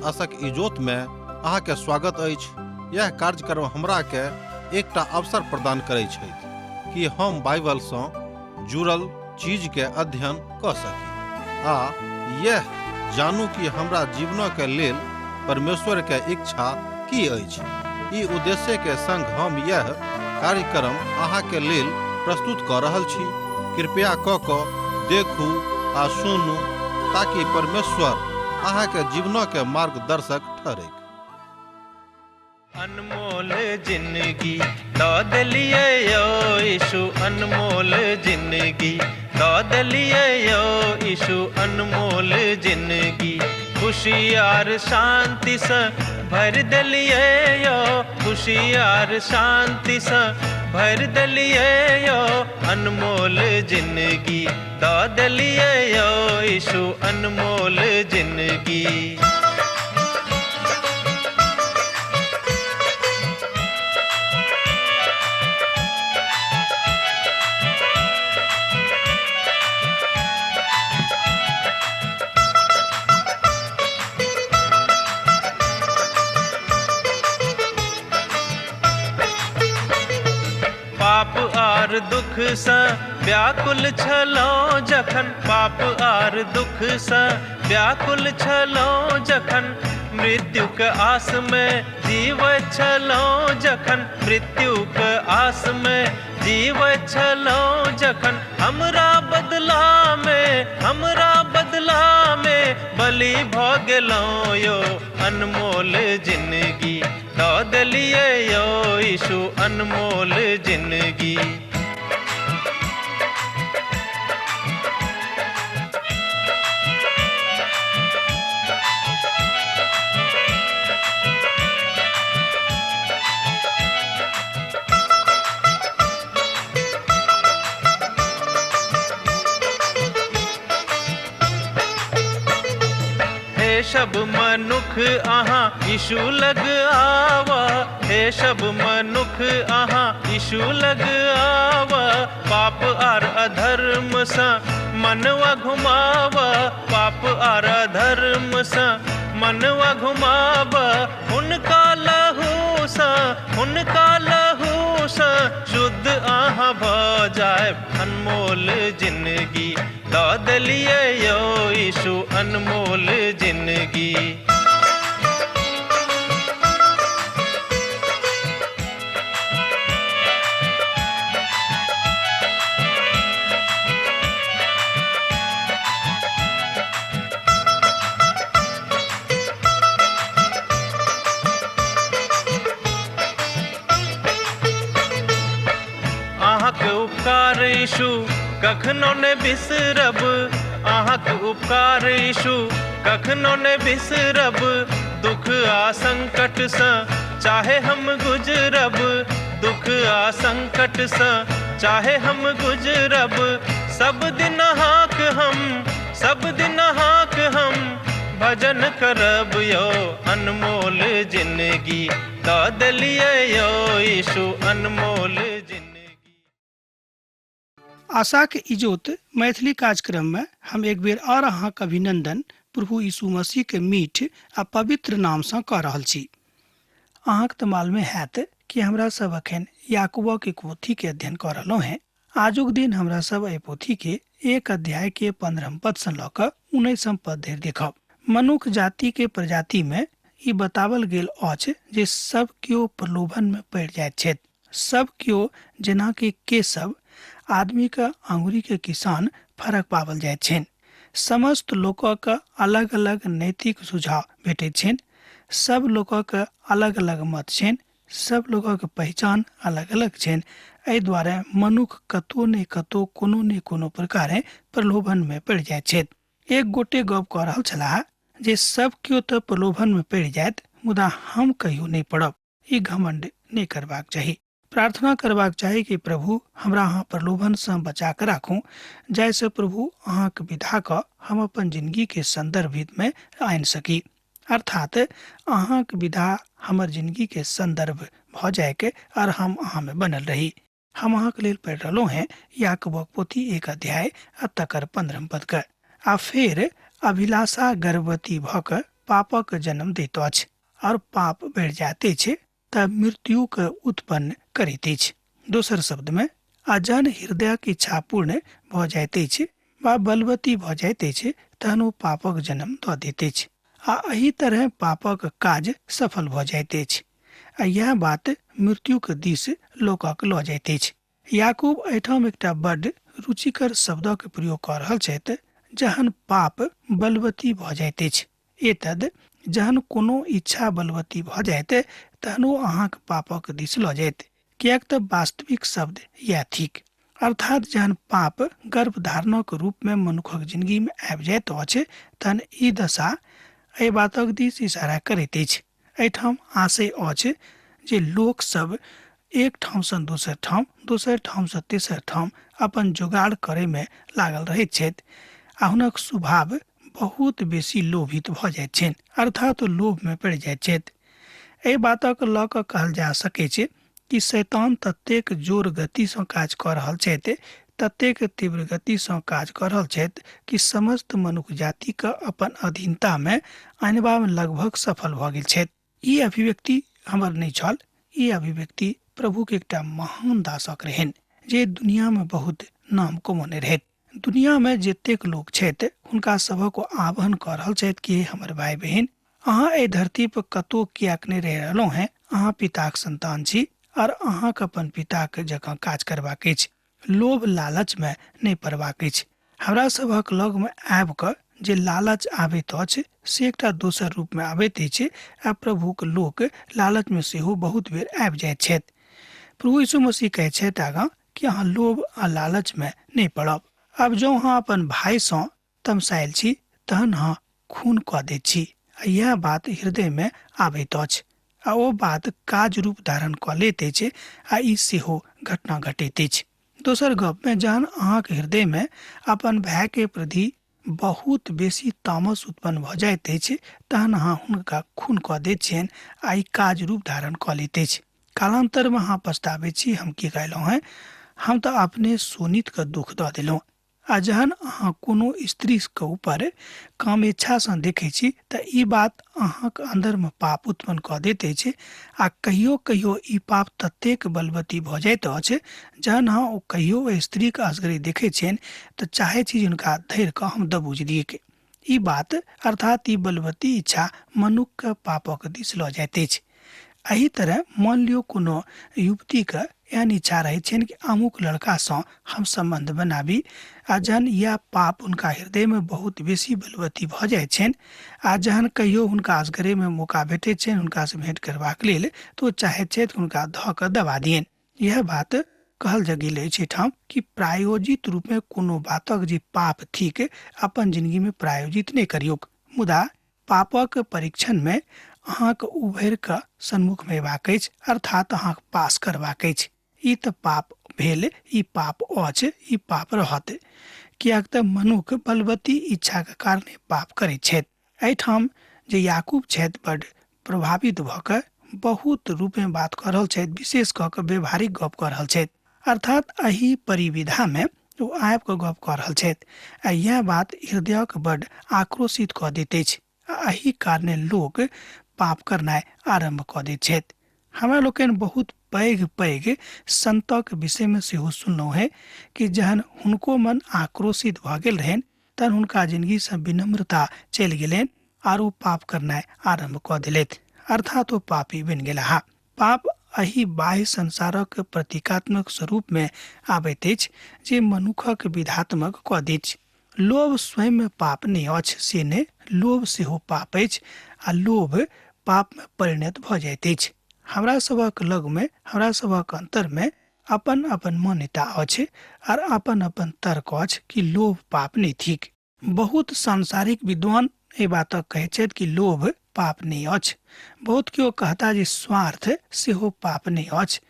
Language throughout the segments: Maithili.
आशक इजोत में अहाँ के स्वागत अछि। यह कार्यक्रम हमरा के एकटा अवसर प्रदान करैत छथि कि हम बाइबल सँ जुड़ल चीज के अध्ययन क सकी आ यह जानू कि हमरा जीवन के लेल परमेश्वर के इच्छा की अछि। ई उद्देश्य के संग हम यह कार्यक्रम अहाँ के लेल प्रस्तुत क रहल छी। कृपया क देखू आ सुनू ताकि परमेश्वर अहाँ के जीवन के मार्गदर्शक ठहरे। अनमोल जिंदगी दौद लिए यो यीशु, अनमोल जिंदगी दौद लिए यो यीशु, अनमोल जिंदगी खुशियार शांति से भर दलिए यो, खुशियार शांति से भर दलिए यो, अनमोल जिंदगी दौद लिए यो यीशु, अनमोल जिंदगी। पाप आर दुख से व्याकुल छलो जखन, पाप आर दुख से व्याकुल छलो जखन, मृत्यु के आस में जीव छलो जखन, मृत्यु के आस में जीव छलो जखन, हमरा बदला में बलि भ गेलो यो, अनमोल जिंदगी दौद लिए यो यीशु, अनमोल जिंदगी। हे सब मनुख अहाँ यीशु लग आवा, हे सब मनुख अहाँ यीशु लग आवा, पाप आर अधर्म से मनवा घुमावा, पाप आर अधर्म से मनवा घुमावा, उनका लहू से शुद्ध आहाँ भ जाए, अनमोल जिंदगी दौद लिए यो यीशु, अनमोल जिंदगी। अहाँके उपकार यीशु कखनो ने बिसरब, अहाँके उपकार यीशु कखनो ने बिसरब, दुख आ संकट से चाहे हम गुजरब, दुख आ संकट से चाहे हम गुजरब, सब दिन हाक हम भजन करब यो, अनमोल जिंदगी दौद लिए यो यीशु, अनमोल जिंदगी। आशा के इजोत मैथिली कार्यक्रम में हम एक बेर और अहाँ के अभिनंदन प्रभु यीशु मसीह के मीठ आ पवित्र नाम से कह रहल छी। अहाँ के मालूम हैत कि हमरा सब अखन याकूब के पोथी के अध्ययन कर रहलो हैं। आजुक दिन हमरा सब ए पोथी के 1 अध्याय के 15 पद से ल क 19 पद धरि देखब। मनुष्य जाति के प्रजाति में ई बतावल गेल अछि जे सब केओ प्रलोभन में पड़ जाइत छथि, सब केओ जेना कि के सब आदमी का अंगुरी के किसान फरक पावल जाय छेन। समस्त लोगों का अलग अलग नैतिक सुझाव भेटे छेन, सब लोगों का अलग अलग मत छेन, सब लोगों के पहचान अलग अलग छेन। एहि द्वारे मनुख कतो ने कतो कोनो ने कोनो प्रकारे प्रलोभन में पड़ जाय छथि। एक गोटे गप कह रहल छलाह जे सब केओ तो प्रलोभन में पड़ जायत, मुदा हम कहियो नहीं पड़ब। ई घमंड नहीं करबाक चाही। प्रार्थना करबाक चाही कि प्रभु हमरा अहाँ प्रलोभन से बचा कर राखू, जैसे प्रभु अहाँ के विधा क हम अपन जिंदगी के संदर्भित में आन सकी, अर्थात अहाँ के विधा हमर जिंदगी के संदर्भ भ जाए के और हम अहाँ में बनल रही। हम अहाँ के लेल पढ़ रहलो हैं याकूब पोथी 1 अध्याय तकर 15 पद के। आ फिर अभिलाषा गर्भवती भ क पापक जन्म दैत अछि और पाप बढ़ जाते छै तब मृत्यु के उत्पन्न करैत अछि। दोसर शब्द में आ जहन हृदय के इच्छा पूर्ण भ जाइत अछि वा बलवती भ जाइत अछि तहन ओ पापक जन्म दऽ दैत अछि आ एही तरह पापक काज सफल भ जाइत अछि आ यह बात मृत्यु के दिस लोकक लऽ जाइत अछि। याकूब एहिठाम एकटा बड्ड रुचिकर शब्दक प्रयोग कऽ रहल छथि, जहन पाप बलवती भ जाइत अछि। एतद जहन कोनो इच्छा बलवती भ जाइत तहन ओ अहाँक पापक दिस लऽ जाइत, कियाक तऽ वास्तविक शब्द यह थिक। अर्थात जहन पाप गर्भधारणक रूप में मनुखक जिंदगी में आबि जाइत अछि तहन ई दशा एहि बातक दिस इशारा करैत अछि। एहिठाम आशय अछि जे लोक सब एक ठाम से दोसर ठाम से तेसर ठाम अपन जुगाड़ करे में लागल रहैत छथि आ हुनक स्वभाव बहुत बेसी लोभित भ जाइत छनि, अर्थात लोभ में पड़ि जाइत छथि। एहि बातक लऽ कऽ कहल जा सकैत छै कि शैतान ततेक जोर गति सँ काज कऽ रहल छथि, ततेक तीव्र गति सँ काज कऽ रहल छथि कि समस्त मनुष्य जाति के अपन अधीनता में अनबा में लगभग सफल भऽ गेल छथि। ई अभिव्यक्ति हमर नहि छल, ई अभिव्यक्ति प्रभु के एकटा महान दासक रहन जे दुनिया में बहुत नाम कमौने रहथि। दुनिया में जतेक लोग छथि हुनका सभक आह्वान कऽ रहल छथि कि हमर भाई बहन, अहाँ एहि धरती पर कतौ कियाक नहि रहि रहलहुँ हैं, अहाँ पिताक संतान छी और अहाँक अपन पिताक जकाँ काज करबाक अछि, लोभ लालच में नहि पड़बाक अछि। हमरा सभक लग में आबि कऽ जे लालच आबैत अछि से एकटा दोसर रूप में आबैत अछि आ प्रभुक लोक लालच में सेहो बहुत बेर आबि जाइत छथि। प्रभु यीशु मसीह कहै छथि आगाँ कि अहाँ लोभ आ लालच में नहीं पड़ब। अब जो अहाँ अपन भाई सँ तमसायल छी तहन अहाँ खून कऽ दैत छी आ यह बात हृदय में आबैत अछि आ ओ बात काज रूप धारण कऽ लैत अछि आ ई सेहो घटना घटैत अछि। दोसर गप में जहन अहाँक हृदय में अपन भाई के प्रति बहुत बेसी तामस उत्पन्न भ जाइत अछि तहन अहाँ हुनका खून कऽ दैत छियनि आ ई काज रूप धारण कऽ लैत अछि। कालांतर में अहाँ पछताबैत छी हम की कयलहुँ हैं, हम तऽ अपने सोनित के दुख दऽ देलहुँ। आ जहन अहाँ कोनो स्त्री के ऊपर कामेच्छा सँ देखै छी तऽ ई बात अहाँक अंदर में पाप उत्पन्न कऽ दैत अछि आ कहियो कहियो ई पाप ततेक बलवती भऽ जाइत अछि जहन अहाँ ओ कहियो ओ स्त्री के असगरे देखै छियनि तऽ चाहै छी हुनका धरि कऽ हम दबोच दियै। ई बात अर्थात ई बलवती इच्छा मनुष्य के पापक दिस लऽ जाइत अछि। एही तरह मान लियो कोनो युवती के एहन इच्छा रहै छनि कि अमुक लड़का सँ हम संबंध बनाबी आ जहन यह पाप हुनका हृदय में बहुत बेसी बलवती भऽ जाइत छनि आ जहन कहियो हुनका असगरे में मौका भेटैत छनि हुनका से भेंट करबाक लेल तऽ ओ चाहैत छथि हुनका धऽ कऽ दबा दियनि। यह बात कहल गेल अछि ठाम कि प्रायोजित रूप में कोनो बातक जे पाप थिक अपन जिंदगी में प्रायोजित नहीं करियौ, मुदा पापक परीक्षण में अहाँक उभरि कऽ सन्मुख में अयबाक अछि, अर्थात अहाँक पास करबाक अछि। ई तऽ पाप भेल, ई पाप अछि, ई पाप रहत, कियाक तऽ मनुष्य बलवती इच्छा के कारणे पाप करैत छथि। एहिठाम जे याकूब छथि बड्ड प्रभावित भऽ कऽ बहुत रूप में बात कऽ रहल छथि, विशेष कऽ कऽ व्यवहारिक गप कऽ रहल छथि, अर्थात एही परिविधा में ओ आबि कऽ गप कऽ रहल छथि आ यह बात हृदय के बड्ड आक्रोशित कऽ दैत अछि आ एही कारणे लोक पाप करनाइ आरंभ कऽ दैत छथि। हमरा लोकनि बहुत पैघ पैघ संतक विषय में सेहो सुनलहुँ है कि जहन हुनको मन आक्रोशित भऽ गेल रहनि तहन हुनका जिंदगी से विनम्रता चलि गेलनि आर ओ पाप करनाइ आरंभ कऽ देलथि, अर्थात ओ पापी बनि गेलाह। पाप एही बाह्य संसारक प्रतीकात्मक स्वरूप में आबैत अछि जे मनुखक विधात्मक कऽ दैत अछि। लोभ स्वयं में पाप नहि अछि से नहि, लोभ सेहो पाप अछि आ लोभ पाप में परिणत भऽ जाइत अछि। हमरा सभक लग में, हमरा सभक अंतर में अपन अपन मान्यता अछि और अपन अपन तर्क अछि कि लोभ पाप नहीं थिक। बहुत सांसारिक विद्वान एहि बातक कहैत छथि कि लोभ पाप नहीं अछि। बहुत केओ कहता जे स्वार्थ सेहो पाप नहीं अछि।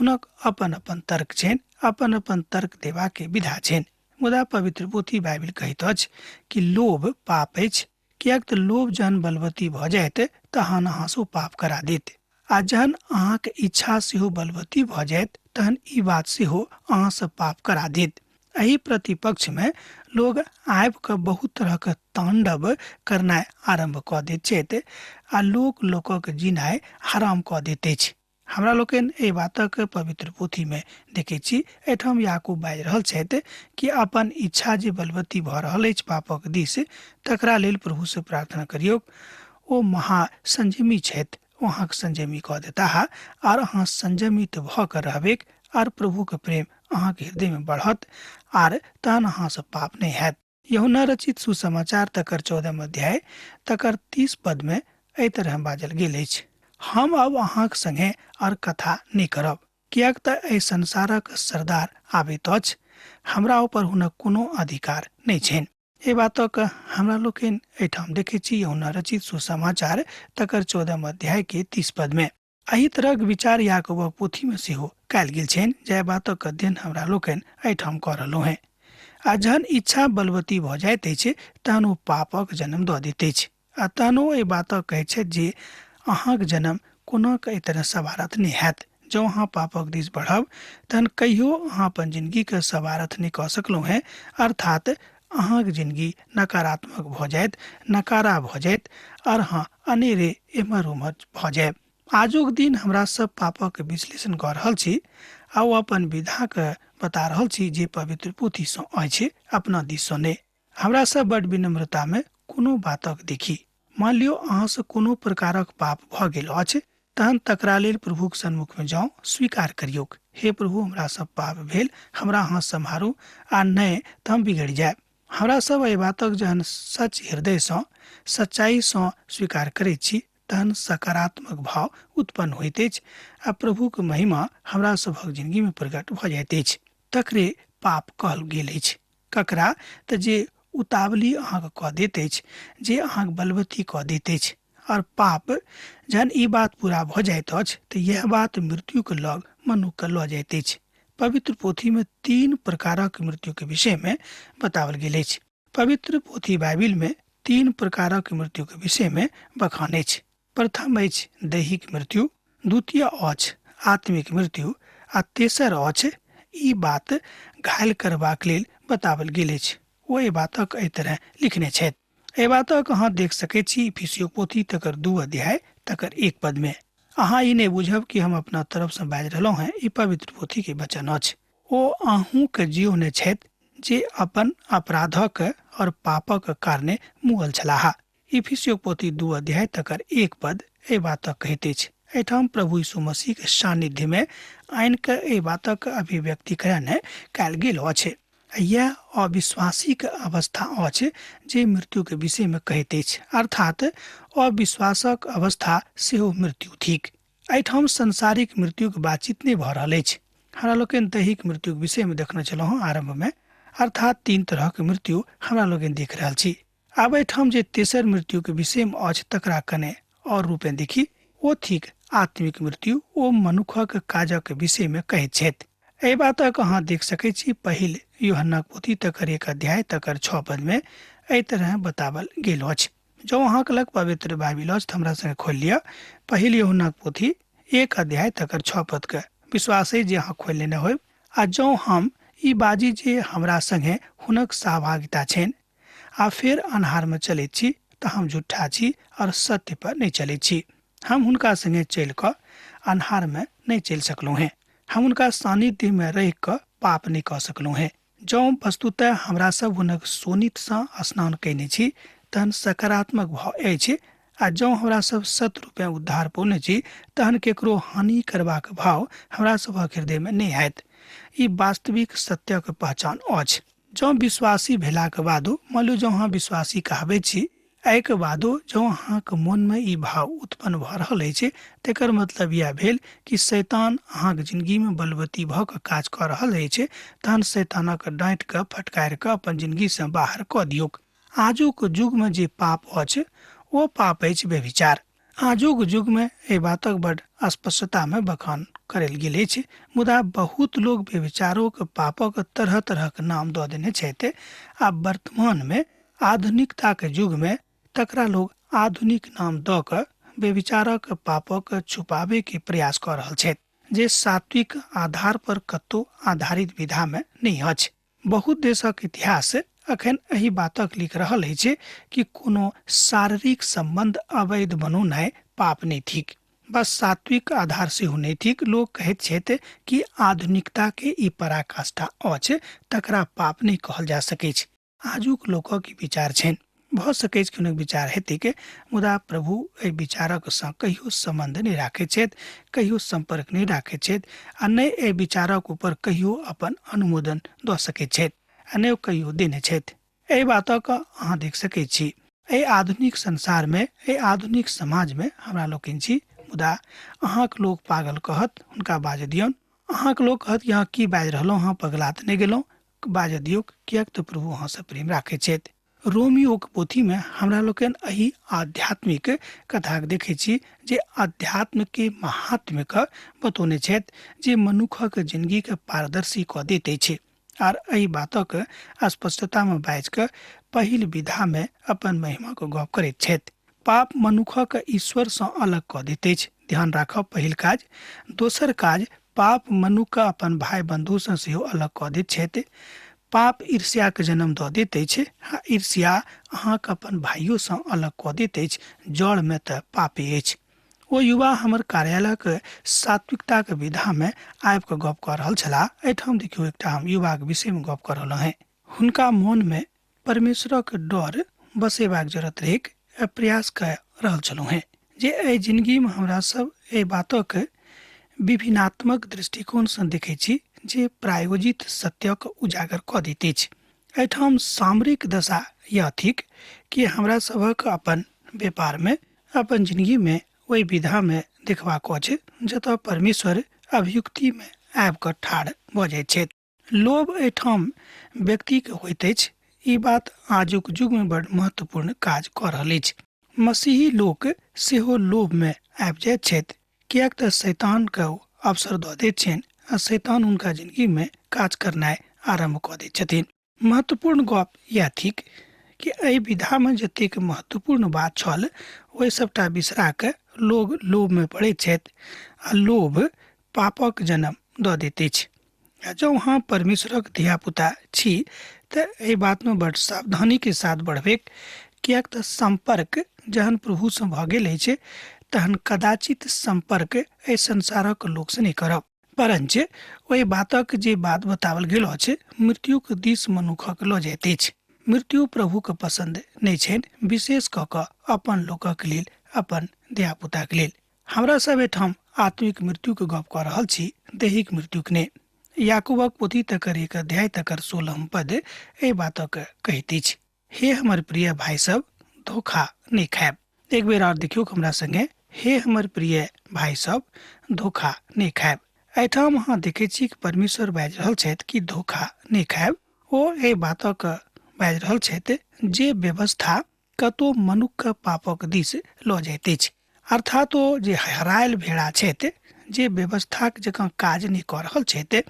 हुनक अपन अपन तर्क छनि, अपन अपन तर्क देबा के विधा छनि, मुदा पवित्र पोथी बाइबिल कहैत अछि कि लोभ पाप अछि, कियाक तऽ लोभ जहन बलवती भऽ जायत तहन अहाँ से पाप करा देत आ जहन अहाँक इच्छा सेहो बलवती भऽ जायत तहन ई बात सेहो अहाँ से पाप करा देत। एही प्रतिपक्ष में लोग आबि कऽ बहुत तरहक तांडव करनाइ आरंभ कऽ दैत छथि आ लोकक जीनाइ हराम कऽ दैत अछि। हमरा लोकनि एहि बातक पवित्र पोथी में देखै छी, एठाम याकूब बाजि रहल छथि कि अपन इच्छा जे बलवती भऽ रहल अछि पापक दिस, तकरा लेल प्रभु से प्रार्थना करियौ। ओ महासंयमी छथि, ओ अहाँक संयमी कऽ देताह और अहाँ संयमित भऽ कऽ रहबै और प्रभु के प्रेम अहाँके हृदय में बढ़त और तहन अहाँ से पाप नहीं हैत। यूहन्ना रचित सुसमाचार तकर 14 अध्याय तकर 30 पद में एहि तरह बाजल गेल अछि, हम अब अहाँक संगे और कथा नहीं करब, कियाक तऽ एहि संसारक सरदार आबैत अछि, हमरा ऊपर हुनक कोनो अधिकार नहीं छनि। ए बातक हमरा लोकनि एठाम देखै छी यूहन्ना रचित सुसमाचार तकर 14 अध्याय के 30 पद में। एही तरहक विचार याकूबक पोथी में सेहो कयल गेल छनि, जे बातक अध्ययन हमरा लोकनि एठाम कऽ रहलहुँ हैं। आ जहन इच्छा बलवती भऽ जाइत अछि तहन ओ पापक जन्म दऽ दैत अछि। आ तहन ओ एहि बातक कहैत छथि जे अहाँक जन्म कोना कऽ एहि तरह सवारथ नहीं हैत। जँ अहाँ पापक दिस बढ़ब तहन कहियो अहाँ अपन जिंदगी के सवारथ नहीं कऽ सकलहुँ हैं, अर्थात अहाँक जिंदगी नकारात्मक भऽ जायत, नकारा भऽ जायत और अहाँ अनेरे एम्हर उम्हर भऽ जायब। आजुक दिन हमरा सब पापक विश्लेषण कऽ रहल छी आ ओ अपन विधा के बता रहल छी जे पवित्र पोथी सँ अछि, अपना दिस सँ नहि। हमरा सब बड़ विनम्रता में कोनो बातक देखी। मान लियो अहाँ से कोनो प्रकारक पाप भऽ गेल अछि, तहन तकरा लेल प्रभुक सन्मुख में जाउ, स्वीकार करियौक, हे प्रभु हमरा सब पाप भेल, हमरा अहाँ सम्हारू आ नहि तऽ हम बिगड़ि जायब। हमरा सब एहि बातक जहन सच हृदय सँ सच्चाई सँ स्वीकार करैत छी तहन सकारात्मक भाव उत्पन्न होइत अछि आ प्रभुक महिमा हमरा सभक जिंदगी में प्रकट भऽ जाइत अछि। तकरे पाप कहल गेल अछि, ककरा तऽ जे उतावली अहाँके कऽ दैत अछि, जे अहाँके बलवती कऽ दैत अछि। और पाप जहन ई बात पूरा भऽ जाइत अछि तऽ यह बात मृत्यु के लग मनुष्य के लऽ जाइत अछि। पवित्र पोथी में 3 प्रकारक मृत्यु के विषय में बतावल गेल अछि। पवित्र पोथी बाइबिल में 3 प्रकारक मृत्यु के विषय में बखान अछि। प्रथम अछि दैहिक मृत्यु, द्वितीय अछि आत्मिक मृत्यु आ तेसर अछि ई बात घायल करबाक लेल बतावल गेल अछि। ओ एहि बातक एहि तरह लिखने छथि। एहि बातक अहाँ देख सकैत छी इफिसियों पोथी तकर 2 अध्याय तकर 1 पद में। अहाँ ई नहीं बुझब कि हम अपना तरफ से बाजि रहलहुँ हैं, ई पवित्र पोथी के वचन अछि। ओ अहूँ के जीवने छथि जे अपन अपराधक और पापक कारणे मुअल छलाह। इफिसियों पोथी 2 अध्याय तकर 1 पद एहि बातक कहैत अछि। एठाम प्रभु यीशु मसीह के सानिध्य में आनि के एहि बातक अभिव्यक्तिकरण कयल गेल अछि। यह अविश्वासी के अवस्था अछि जे मृत्यु के विषय में कहैत अछि, अर्थात अविश्वासक अवस्था सेहो मृत्यु थिक। एठाम संसारिक मृत्यु के बातचीत नहीं भऽ रहल अछि। हमरा लोकनि दैहिक मृत्यु के विषय में देखने छलहुँ आरंभ में, अर्थात 3 तरह के मृत्यु हमरा लोकनि देख रहल छी। आब एठाम जे तेसर मृत्यु के विषय में अछि तकरा कने और रूपे देखी, ओ थिक आत्मिक मृत्यु। ओ मनुखक काजक विषय में कहैत छथि। एहि बातक अहाँ देख सकैत छी पहिल यूहन्ना पोथी तकर 1 अध्याय तकर 6 पद में एहि तरह बतावल गेल अछि। जो अहाँके लग पवित्र बाइबिल अछि तऽ हमरा संगे खोलि लिअ पहिल यूहन्ना पोथी 1 अध्याय तकर 6 पद के। विश्वास है जे अहाँ खोलि लेने होब। आ जो हम ई बाजी जे हमरा संगे हुनक सहभागिता छनि आ फिर अन्हार में चलैत छी तऽ हम झूठा छी और सत्य पर नहीं चलैत छी। हम हुनका संगे चलि कऽ अन्हार में नहीं चलि सकलहुँ हैं, हम उनका सानिध्य में रहि कऽ पाप नहीं कऽ सकलहुँ हैं। जँ वस्तुतः हमरा सब हुनक सोनित सँ स्नान कयने छी तहन सकारात्मक भाव अछि, आ जँ हमरा सब सत रूपे उद्धार पौने छी तहन केकरो हानि करबाक भाव हमरा सभक हृदय में नहीं हैत। ई वास्तविक सत्यक पहचान अछि। जँ विश्वासी भेलाक बादो, मान लो जँ अहाँ विश्वासी कहबै छी, एहिके बादो जँ अहाँके मन में ई भाव उत्पन्न भऽ रहल अछि, तेकर मतलब यह भेल कि शैतान अहाँके जिंदगी में बलवती भऽ कऽ काज कऽ रहल अछि, तहन शैतानक डाँटि कऽ फटकारि कऽ अपन जिंदगी से बाहर कऽ दियौक। आजुक युग में जे पाप अछि ओ पाप अछि व्यभिचार। आजुक युग में एहि बातक बड़ स्पष्टता में बखान करल गेल अछि, मुदा बहुत लोग व्यभिचारों के पापक तरह तरह के नाम दऽ देने छथि। आ वर्तमान में आधुनिकता के युग में तकरा लोग आधुनिक नाम दऽ कऽ व्यभिचारक पापक छुपावे के प्रयास कऽ रहल छथि, जे सात्विक आधार पर कतौ आधारित विधा में नहीं अछि, बहुत देशक इतिहास अखन एही बातक लिख रहल अछि कि कोनो शारीरिक संबंध अवैध बनौनाइ पाप नहीं थिक, बस सात्विक आधार से होने थिक। लोग कहैत छथि कि आधुनिकता के ई पराकाष्ठा अछि, तकरा पाप नहीं कहल जा सकै छै। आजुक लोकक ई विचार छनि। भ सकै छै कि विचार हेतै के, मुदा प्रभु एहि विचारक संग कहियो संबंध नहीं राखैत छथि, कहियो संपर्क नहीं राखैत छथि, आ नहि एहि विचारक ऊपर कहियो अपन अनुमोदन दऽ सकैत छथि, आ नहि कहियो देने छथि। एहि बातक अहाँ देख सकैत छी एहि आधुनिक संसार में, एहि आधुनिक समाज में हमरा लोकनि छी, मुदा अहाँक लोग पागल कहत, हुनका बाज दियौन। अहाँक लोग कहत कि अहाँ की बाजि रहलहुँ, अहाँ पगला तऽ नहीं गेलहुँ, बाज दियौ, किएक तऽ प्रभु अहाँ से प्रेम राखैत छथि। रोमियोक पोथी में हमरा लोकनि एही आध्यात्मिक कथा देखै छी जे अध्यात्म के महात्म्य के बतौने छथि, जे मनुखक जिंदगी के पारदर्शी कऽ दैत अछि। आर एहि बातक स्पष्टता में बाजि कऽ पहिल विधा में अपन महिमा को गप करैत छथि। पाप मनुखक ईश्वर से अलग कऽ दैत अछि। ध्यान राखब, पहिल काज। दोसर काज, पाप मनुख अपन भाई बंधु से सेहो अलग कऽ दैत छथि। पाप ईर्ष्या के जन्म दऽ दैत अछि। ईर्ष्या अहाँके अपन भाइयों से अलग कऽ दैत अछि। जड़ में तऽ पापे अछि। ओ युवा हमर कार्यालयक सात्विकता के विधा में आबि कऽ गप कऽ रहल छलाह। एहिठाम देखियौ, एकटा हम युवा के विषय में गप कऽ रहलहुँ हैं। हुनका मन में परमेश्वरक डर बसेबाक जरूरत रहैक प्रयास कऽ रहल छलहुँ हैं, जे एहि जिंदगी में हमरा सब एहि बातक विभिन्नात्मक दृष्टिकोण से देखै छी जे प्रायोजित सत्यक उजागर कऽ दैत अछि। एहिठाम सामरिक दशा यह थिक कि हमरा सबक अपन व्यापार में, अपन जिंदगी में ओहि विधा में देखबाक अछि जतऽ परमेश्वर अभियुक्ति में आबि कऽ ठाढ़ भऽ जाइत छथि। लोभ एहिठाम व्यक्ति के होइत अछि। ई बात आजुक युग में बड़ महत्वपूर्ण काज कऽ रहल अछि। मसीही लोक सेहो लोभ में आबि जाइत छथि, किएक तऽ शैतान के अवसर दऽ दैत छनि आ शैतान हुनका जिंदगी में काज करनाइ आरंभ कऽ दैत छथिन। महत्वपूर्ण गप यह थिक कि एहि विधा में जतेक महत्वपूर्ण बात छल, ओहि सबटा बिसरा के लोग लोभ में पड़ैत छथि, आ लोभ पापक जन्म दऽ दैत अछि। जँ अहाँ परमेश्वरक धिया पुता छी तऽ एहि बात में बड़ सावधानी के साथ बढ़बेक, किएक तऽ संपर्क जहन प्रभु से भऽ गेल अछि तहन कदाचित संपर्क एहि संसारक लोक से नहीं करब। परंच ओहि बातक जे बात बतावल गेल अछि, मृत्युक दिस मनुखक लऽ जाइत अछि। मृत्यु प्रभु के पसंद नहीं छनि, विशेष कऽ कऽ अपन लोकक लेल, अपन धिया पुताक लेल। हमरा सब एठाम आत्मिक मृत्यु के गप कऽ रहल छी, दैहिक मृत्युक नहि। याकूबक पोथी तकर 1 अध्याय तकर 16 पद एहि बातक कहैत अछि, हे हमर प्रिय भाई सब, धोखा नहीं खायब। एक बेर और देखियौ हमरा संगे, हे हमर प्रिय भाई सब, धोखा नहीं खायब। एहिठाम अहाँ देखैत छी कि परमेश्वर बाजि रहल छथि कि धोखा नहीं खायब। ओ एहि बातक बाजि रहल छथि जे व्यवस्था कतौ मनुख पापक दिस लऽ जाइत अछि। अर्थात ओ जे हरायल भेड़ा छथि, जे व्यवस्थाक जकाँ काज नहीं कऽ रहल छथि।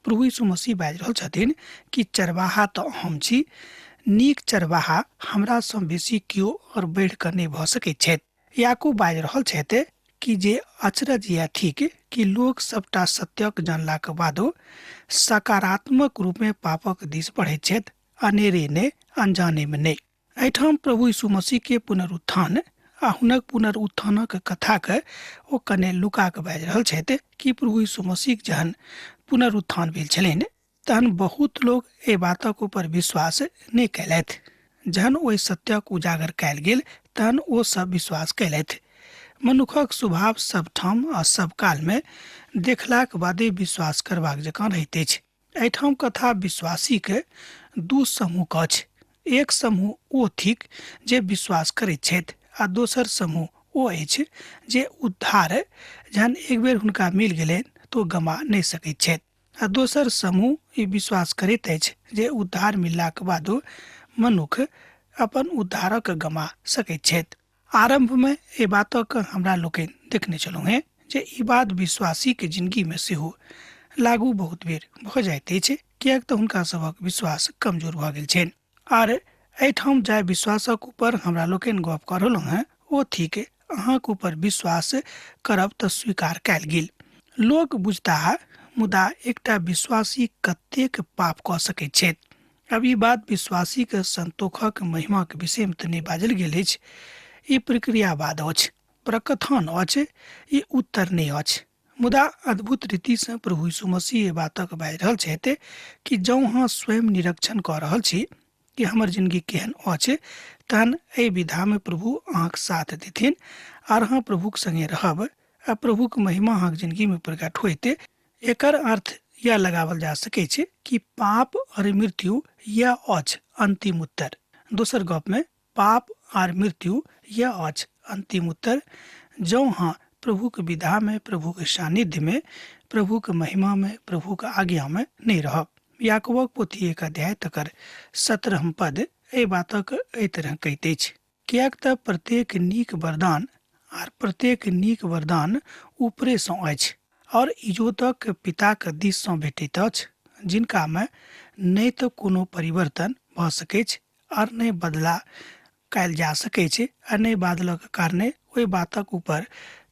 प्रभु यीशु मसीह बाजि रहल छथिन कि चरवाहा तऽ हम छी, नीक चरवाहा हमरा सँ बेसी कियो और बढ़ि कऽ नहीं भऽ सकैत छथि। याकूब बाजि रहल छथि कि जे अचरज यह थिक कि लोग सबटा सत्यक जानलाक बादो सकारात्मक रूप में पापक दिस बढ़ैत छथि, अनेरे ने, अनजाने में नहीं। एहिठाम प्रभु यीशु मसीह के पुनरुत्थान आ हुनक पुनरुत्थानक कथा के ओ कने लुका के बाजि रहल छथि कि प्रभु यीशु मसीह जहन पुनरुत्थान भेल छलनि तहन बहुत लोग एहि बातक ऊपर विश्वास नहीं कयलथि। जहन ओहि सत्यक उजागर कयल गेल तहन ओ सब विश्वास कयलथि। मनुखक स्वभाव सब ठाम आ सब काल में देखलाक बादे विश्वास करबाक जकाँ रहैत अछि। एहिठाम कथा विश्वासी के दू समूह अछि। एक समूह ओ थिक जे विश्वास करैत छथि, आ दोसर समूह ओ अछि जे उद्धार जहन एक बेर हुनका मिल गेलनि तो गमा नहीं सकैत छथि। आ दोसर समूह ई विश्वास करैत अछि जे उद्धार मिललाक बादो मनुख अपन उद्धारक गमा सकैत छथि। आरंभ में एहि बातक हमरा लोकनि देखने छलहुँ हैं जे ई बात विश्वासी के जिंदगी में सेहो लागू बहुत बेर भऽ जाइत अछि, किएक तऽ हुनका सभक विश्वास कमजोर भऽ गेल छनि। आर एहिठाम जाय विश्वासक ऊपर हमरा लोकनि गप कऽ रहलहुँ हैं, ओ थिक अहाँक ऊपर विश्वास करब तऽ स्वीकार कयल गेल। लोक बुझता, मुदा एकटा विश्वासी कतेक पाप कऽ सकैत छथि। अब ई बात विश्वासी के संतोषक महिमा के विषय में तो नहीं बाजल गेल अछि। ई प्रक्रियावाद अछि, प्रकथन अछि, ई उत्तर नहीं अछि। मुदा अद्भुत रीति से प्रभु यीशु मसीह ये बातक बाजि रहल छथि कि जँ अहाँ स्वयं निरीक्षण कऽ रहल छी कि हमर जिंदगी केहन अछि, तहन एहि विधा में प्रभु अहाँक साथ देथिन और अहाँ प्रभुक संगे रहब आ प्रभुक महिमा अहाँक जिंदगी में प्रकट होइते। एकर अर्थ यह लगावल जा सकै छै कि पाप और मृत्यु यह अछि अंतिम उत्तर। दोसर गप में पाप और मृत्यु यह अछि अंतिम उत्तर जँ हाँ प्रभु के विधा में, प्रभु के सानिध्य में, प्रभु के महिमा में, प्रभु के आज्ञा में नहीं रहब। याकूबक पोथी 1 अध्याय तकर 17 पद एहि बातक एहि तरह कहैत अछि, कियाक तऽ प्रत्येक नीक वरदान आर प्रत्येक नीक वरदान ऊपरे सँ अछि और इजोतक पिताक दिस सँ भेटैत अछि, जिनका में नहि तऽ कोनो परिवर्तन भऽ सकैछ और नहि बदला कयल जा सकै छै आ नहि बादलक कारणे ओहि बातक ऊपर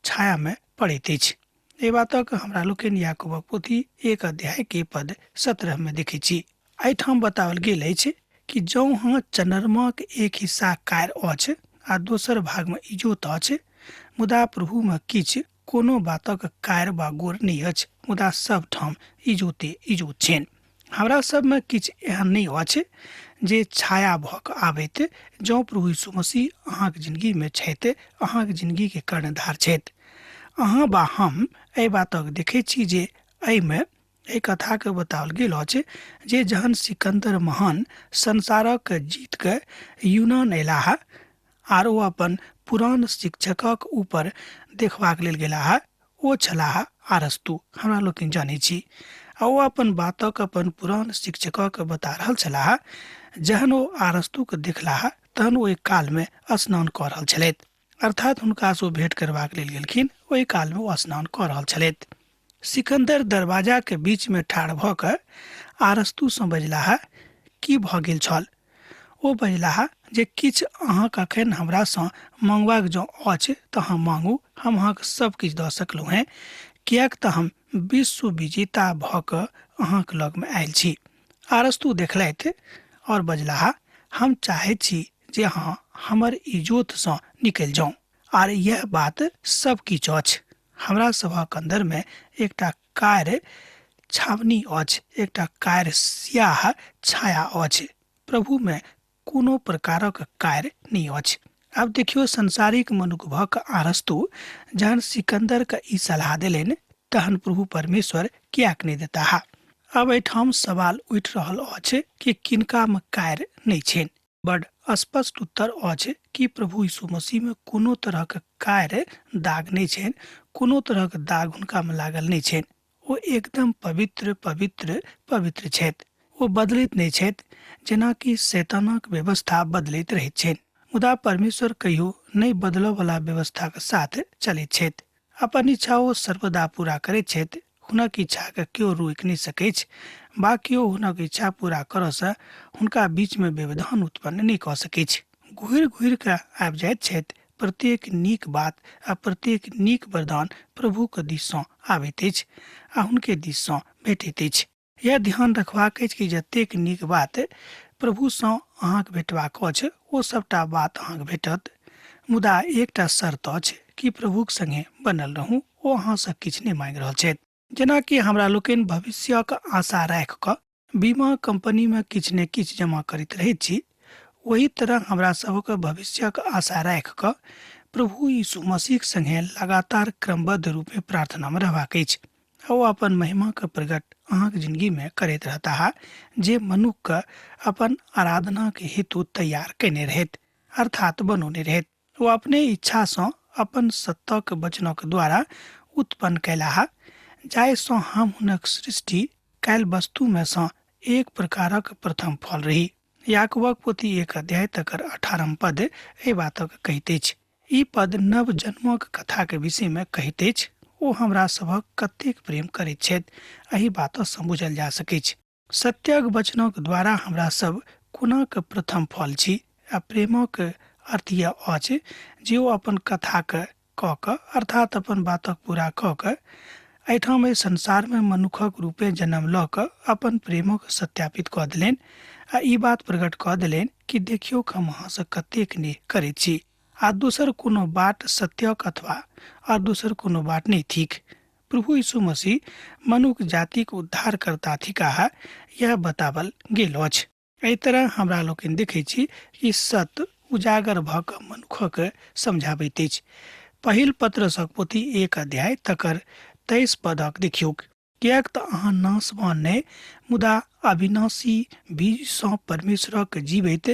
छाया में पड़ैत अछि। एहि बातक हमरा लोकनि याकूबक पोथी 1 अध्याय के पद 17 में देखै छी। एहिठाम बताओल गेल अछि कि जँ हाँ चनरमा के एक हिस्सा कार अछि आ दोसर भाग में इजोत अछि, मुदा प्रभु में किछ कोनो बातक कार वा गोर नहीं अछि, मुदा सब ठाम इजोते इजोत छनि। हमरा सब में किछ एहन नहीं अछि जे छाया भऽ कऽ आबैत। जँ प्रभु यीशु मसीह अहाँक जिंदगी में छथि, अहाँक जिंदगी के कर्णधार छथि, अहाँ बा हम एहि बातक देखै छी जे एहि में एहि कथा के बताओल गेल अछि जे जहन सिकंदर महान संसारक जीत के यूनान अयलाह आर ओ अपन पुरान शिक्षकक ऊपर देखबाक लेल गेलाह, ओ छलाह अरस्तु। हमरा लोकनि जानै छी आ ओ अपन बातक अपन पुरान शिक्षकक बता रहल छलाह। जहन ओ अरस्तु के देखलाह तहन ओहि काल में स्नान कऽ रहल छलथि, अर्थात हुनका से भेंट करबाक लेल गेलखिन। ओहि काल में ओ स्नान कऽ रहल छलथि। सिकंदर दरवाजा के बीच में ठाढ़ भऽ कऽ अरस्तु सँ बजलाह, की भऽ गेल छल? ओ बजलाह जे किछ अहाँ कखन हमरा सँ मंगबाक जँ अछि तऽ अहाँ मांगू, हम अहाँके सब किछ दऽ सकलहुँ हैं, कियाक तऽ हम विश्व विजेता भऽ कऽ अहाँक लग में आयल छी। अरस्तु देखलथि और बजलाह, हम चाहै छी जे अहाँ हमर इजोत सँ निकलि जाउ आर यह बात सब किछ अछि। हमरा सभक अंदर में एकटा कार्य छावनी अछि, एकटा कार्य स्याह छाया अछि, प्रभु में कोनो प्रकारक कार्य नहीं अछि। अब देखियो संसारिक मनुष्य भऽ कऽ अरस्तु जहन सिकंदर के ई सलाह देलनि तहन प्रभु परमेश्वर कियाक नहीं देताह। अब एहिठाम सवाल उठि रहल अछि कि किनका में कार्य नहीं छनि। बड़ स्पष्ट उत्तर अछि कि प्रभु यीशु मसीह में कोनो तरह के कार्य दाग नहीं छनि, कोनो तरह के दाग हुनका में लागल नहीं छनि। ओ एकदम पवित्र पवित्र पवित्र छथि। ओ बदलैत नहीं छथि, जेनाकि शैतानक व्यवस्था बदलैत रहैत छनि। मुदा परमेश्वर कहियो नहीं बदलऽ वाला व्यवस्था के साथ चलैत छथि। अपन इच्छा ओ सर्वदा पूरा करैत छथि। हुनक इच्छा के केओ रोकि नहीं सकैछ, बा केओ हुनक इच्छा पूरा करऽ सँ हुनका बीच में व्यवधान उत्पन्न नहीं कऽ सकैछ। घुरि घुरि कऽ आबि जाइत छथि। प्रत्येक नीक बात आ प्रत्येक नीक वरदान प्रभु के दिस सँ आबैत अछि आ हुनके दिस सँ भेटैत अछि। यह ध्यान रखबाक अछि कि जतेक नीक बात प्रभु सँ अहाँक भेटबाक अछि, ओ सबटा बात अहाँक भेटत। मुदा एकटा शर्त अछि कि प्रभुक संगे बनल रहू। ओ अहाँ सँ किछु नहीं मांगि रहल छथि। जेनाकि हमरा लोकनि भविष्यक आशा राखि कऽ बीमा कंपनी में किछु ने किछु जमा करैत रहैत छी, ओही तरह हमरा सबक भविष्यक आशा राखि कऽ प्रभु यीशु मसीह संगे लगातार क्रमबद्ध रूप में प्रार्थना में रहबाक अछि। ओ अपन महिमा के प्रकट अहाँक जिंदगी में करैत रहता, जे मनुष्य के अपन आराधना के हेतु तैयार केने रहैत, अर्थात बनौने रहैत। ओ अपने इच्छा सँ अपन सत्ताक वचनक द्वारा उत्पन्न कैलाह, जाहि सँ हम हुनक सृष्टि कैल वस्तु में सँ एक प्रकारक प्रथम फल रही। याकूबक पोथी 1 अध्याय तकर 18 पद एहि बातक कहैत अछि। ई पद नव जन्मक कथा के विषय में कहैत अछि। ओ हमरा सभक कतेक प्रेम करैत छथि, एहि बात सँ बुझल जा सकैछ। सत्यक वचनक द्वारा हमरा सब कोनाक प्रथम फल छी आ प्रेमक अर्थ यह अछि जे ओ अपन कथा के कऽ कऽ, अर्थात अपन बातक पूरा कऽ कऽ एहिठाम एहि संसार में मनुखक रूपे जन्म लऽ कऽ अपन प्रेमक सत्यापित कऽ देलनि आ ई बात प्रकट कऽ देलनि कि देखियौ हम अहाँसँ कतेक नेह करैत छी, आ दोसर कोनो बाट सत्यक अथवा आ दोसर कोनो बाट नहीं थिक। प्रभु यीशु मसीह मनुख जातिक उद्धारकर्ता थिकाह यह बतावल गेल अछि। एहि तरह हमरा लोकनि देखै छी कि सत्य उजागर भऽ कऽ मनुखक समझाबैत अछि। पहिल पत्रसक पोथी 1 अध्याय तकर 23 पदक देखियौ, किएक तऽ अहाँ नाशवान नहि मुदा अविनाशी बीजसँ परमेश्वरक जीवित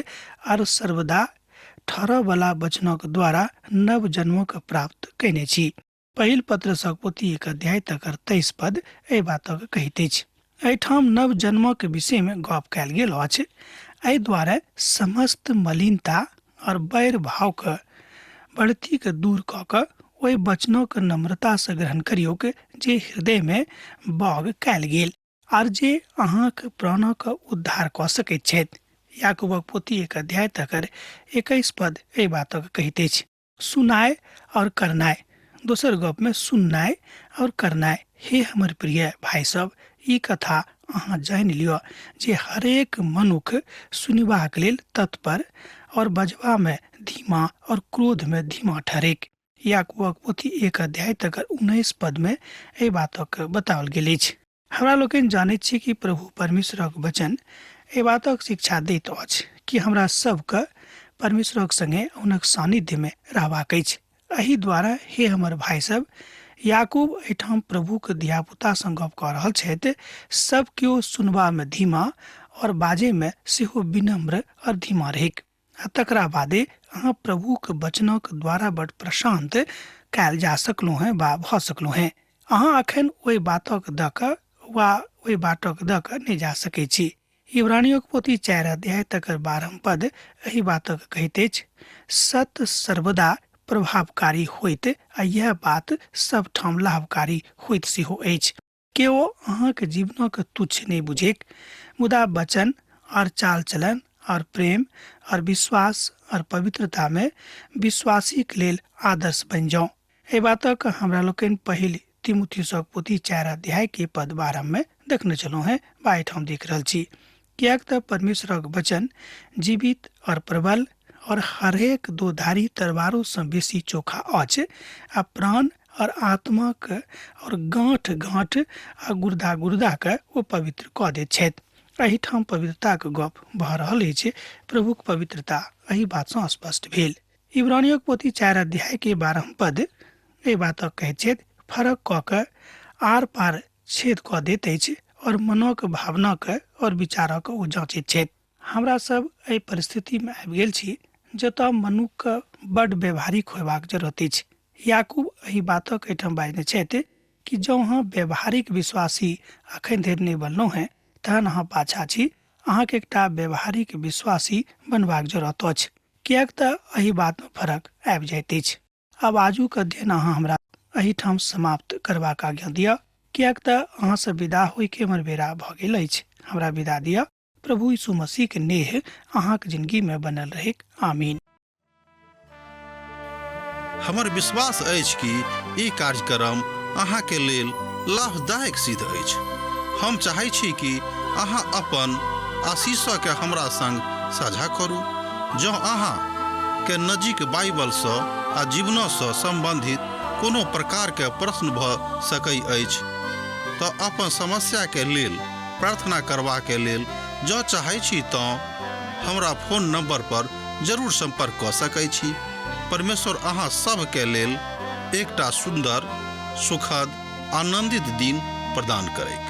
आर सर्वदा ठहरऽ वाला वचनक द्वारा नव जन्मक प्राप्त कयने छी। पहिल पत्रसक पोथी 1 अध्याय तकर 23 पद एहि बातक कहैत अछि। एहिठाम नव जन्मक विषय में गप कयल गेल अछि। एहि दुआरे समस्त मलिनता और बैर भाव के बढ़ती के दूर कऽ कऽ ओहि वचनक नम्रता से ग्रहण करियौक जे हृदय में बाग कयल गेल आर जे अहाँक प्राणक उद्धार कऽ सकैत छथि। याकूबक पोथी 1 अध्याय तकर 21 पद एहि बातक कहैत अछि। सुनाय और करनाय, दोसर गप में सुननाय और करनाय। हे हमर प्रिय भाई सब, ई कथा अहाँ जानि लिअ जे हरेक मनुख सुनिबाक लेल तत्पर और बजबा में धीमा और क्रोध में धीमा ठहरेक। याकूबक पोथी 1 अध्याय तकर 19 पद में एहि बातक बताओल गेल अछि। हमरा लोकनि जानैत छी कि प्रभु परमेश्वरक वचन एहि बातक शिक्षा दैत अछि कि हमरा सबके परमेश्वरक संगे हुनक सानिध्य में रहबाक अछि। एहि द्वारा हे हमर भाई सब, याकूब एहिठाम प्रभुक धियापुता सँ गप कऽ रहल छथि। सब केओ सुनबा में धीमा और बाजे में सेहो विनम्र और धीमा रहेक। तकरा बादे अहाँ प्रभुक वचनक द्वारा बड़ प्रशांत कयल जा सकलहुँ हैं वा भऽ सकलहुँ हैं। अहाँ अखन ओहि बातक दऽ कऽ वा ओहि बाटक दऽ कऽ नहि जा सकैत छी। इब्रानियों पोथी 4 अध्याय तकर 12 पद एहि बातक कहैत अछि। सत्य सर्वदा प्रभावकारी होइत आ यह बात सब ठाम लाभकारी होइत सेहो अछि। केओ अहाँके जीवनक तुच्छ नहीं बुझेक, मुदा वचन और चाल चलन और प्रेम और विश्वास और पवित्रता में विश्वासी के लेल आदर्श बन जाओ। एहि बातक हमरा लोकनि पहिल तीमुथियुसक पोथी 4 अध्याय के पद 12 में देखने चलो हैं बा एहिठाम देख रहल छी। कियाक तऽ परमेश्वरक वचन जीवित और प्रबल और हरेक दो धारी तलवारों से बेसी चोखा अछि आ प्राण और आत्मा के और गांठ गांठ आ गुर्दा गुर्दा के ओ पवित्र कऽ दैत छथि। एहिठाम पवित्रता के गप भऽ रहल अछि। प्रभुक पवित्रता एहि बात सँ स्पष्ट भेल। इब्रानियों पोथी 4 अध्याय के 12 पद एहि बातक कहैत छथि। फरक कऽ कऽ आर पार छेद कऽ दैत अछि और मनक भावनाक और विचारक ओ जांचैत छथि। हमरा सब एहि परिस्थिति में आबि गेल छी जतऽ मनुख के बड़ व्यवहारिक होयबाक जरूरत अछि। याकूब एहि बातक एहिठाम बाजने छथि कि जँ अहाँ व्यवहारिक विश्वासी अखन धरि नहि बनलहुँ हैं तहन अहाँ पाछा छी। अहाँके एकटा व्यवहारिक विश्वासी बनबाक जरूरत अछि, किएक तऽ एहि बात में फर्क आबि जाइत अछि। आब आजुक अध्ययन अहाँ हमरा एहिठाम समाप्त करबाक आज्ञा दिअ, किएक तऽ अहाँ से विदा होय के हमर बेरा भऽ गेल अछि। हमरा विदा दिअ। प्रभु यीशु मसीह के नेह अहाँके जिंदगी में बनल रहे। आमीन। हमर विश्वास अछि कि ई कार्यक्रम अहाँके लेल लाभदायक सिद्ध अछि। हम चाहै छी कि अहाँ अपन आशीषके हमरा संग साझा करू। जँ अहाँ के नजीक बाइबल सँ आ जीवन सँ संबंधित कोनो प्रकार के प्रश्न भऽ सकै अछि तऽ अपन समस्या के लेल प्रार्थना करबा के लेल जँ चाहै छी तऽ हमरा फोन नंबर पर जरूर संपर्क कऽ सकै छी। परमेश्वर अहाँ सब के लेल एकटा सुंदर, सुखद, आनंदित दिन प्रदान करैक।